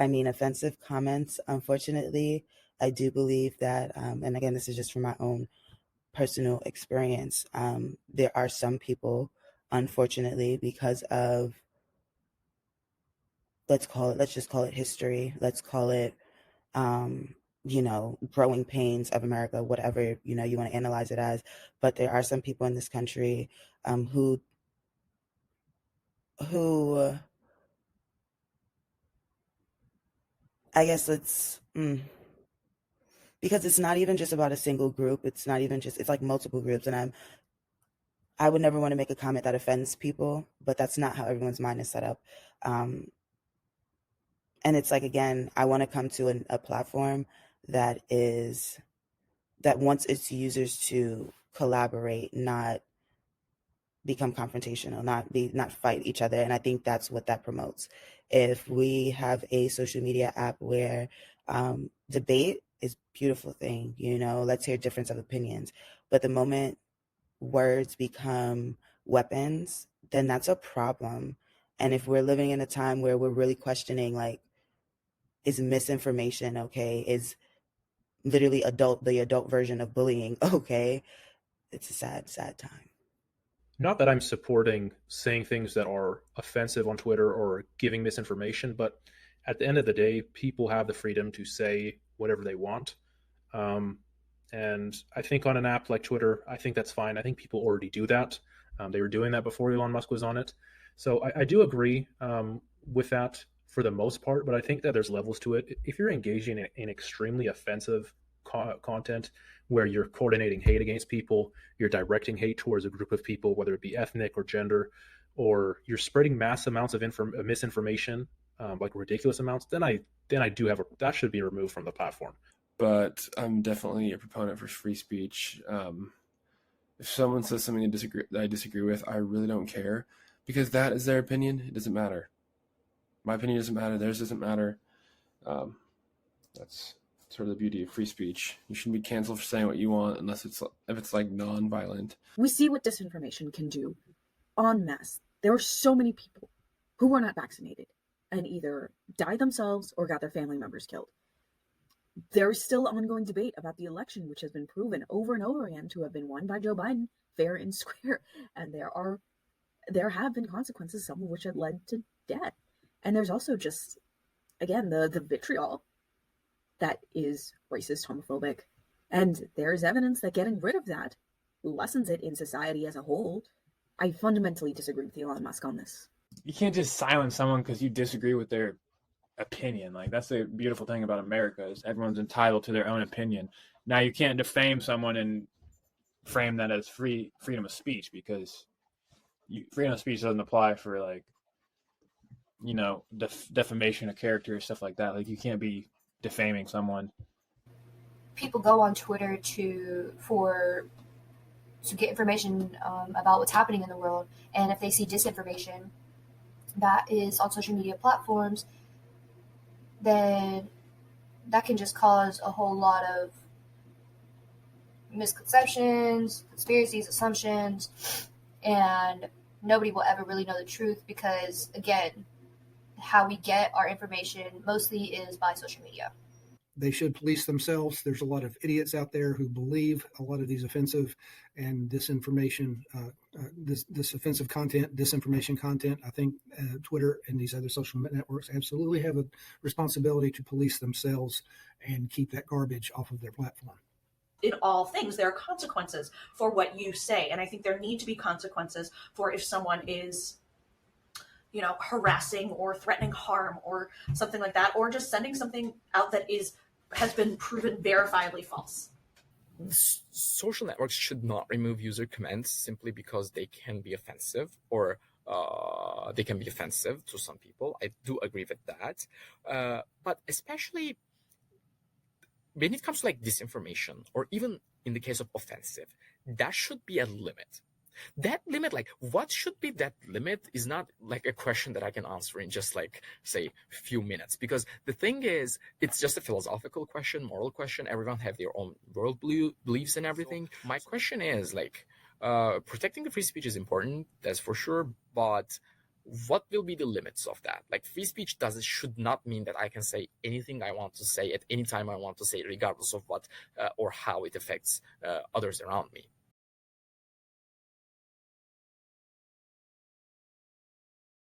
I mean, offensive comments, unfortunately, I do believe that, and again, this is just from my own personal experience. There are some people, unfortunately, because of, let's just call it history, let's call it, um, growing pains of America, whatever, you want to analyze it as. But there are some people in this country who, who, I guess because it's not even just about a single group. It's not even just, it's like multiple groups. And I would never want to make a comment that offends people, but that's not how everyone's mind is set up. Um, and it's like, again, I want to come to a platform that is, that wants its users to collaborate, not become confrontational, not fight each other. And I think that's what that promotes. If we have a social media app where debate is a beautiful thing, let's hear difference of opinions. But the moment words become weapons, then that's a problem. And if we're living in a time where we're really questioning, like, is misinformation okay? Is literally the adult version of bullying okay? It's a sad, sad time. Not that I'm supporting saying things that are offensive on Twitter or giving misinformation, but at the end of the day, people have the freedom to say whatever they want. Um, and I think on an app like Twitter, I think that's fine. I think people already do that. They were doing that before Elon Musk was on it. So I do agree with that for the most part, but I think that there's levels to it. If you're engaging in extremely offensive content where you're coordinating hate against people, you're directing hate towards a group of people, whether it be ethnic or gender, or you're spreading mass amounts of misinformation, like ridiculous amounts, then I do have that should be removed from the platform. But I'm definitely a proponent for free speech. If someone says something that I disagree with, I really don't care because that is their opinion. It doesn't matter. My opinion doesn't matter. Theirs doesn't matter. Um, that's sort of the beauty of free speech. You shouldn't be canceled for saying what you want unless if it's like non-violent. We see what disinformation can do en masse. There are so many people who were not vaccinated and either died themselves or got their family members killed. There is still ongoing debate about the election, which has been proven over and over again to have been won by Joe Biden, fair and square. And there have been consequences, some of which have led to death. And there's also just, again, the vitriol that is racist, homophobic. And there's evidence that getting rid of that lessens it in society as a whole. I fundamentally disagree with Elon Musk on this. You can't just silence someone because you disagree with their opinion. Like, that's the beautiful thing about America is everyone's entitled to their own opinion. Now, you can't defame someone and frame that as freedom of speech because freedom of speech doesn't apply for, like, defamation of character or stuff like that. Like, you can't be defaming someone. People go on Twitter to get information about what's happening in the world, and if they see disinformation that is on social media platforms, then that can just cause a whole lot of misconceptions, conspiracies, assumptions, and nobody will ever really know the truth because, again, how we get our information mostly is by social media. They should police themselves. There's a lot of idiots out there who believe a lot of these offensive and disinformation, this offensive content, disinformation content. I think Twitter and these other social networks absolutely have a responsibility to police themselves and keep that garbage off of their platform. In all things, there are consequences for what you say. And I think there need to be consequences for if someone is harassing or threatening harm or something like that, or just sending something out that has been proven verifiably false. Social networks should not remove user comments simply because they can be offensive or they can be offensive to some people. I do agree with that. But especially when it comes to like disinformation or even in the case of offensive, that should be a limit. That limit, like what should be that limit is not like a question that I can answer in just like, say, few minutes. Because the thing is, it's just a philosophical question, moral question. Everyone have their own world beliefs and everything. My question is like, protecting the free speech is important, that's for sure. But what will be the limits of that? Like, free speech should not mean that I can say anything I want to say at any time I want to say, regardless of what or how it affects others around me.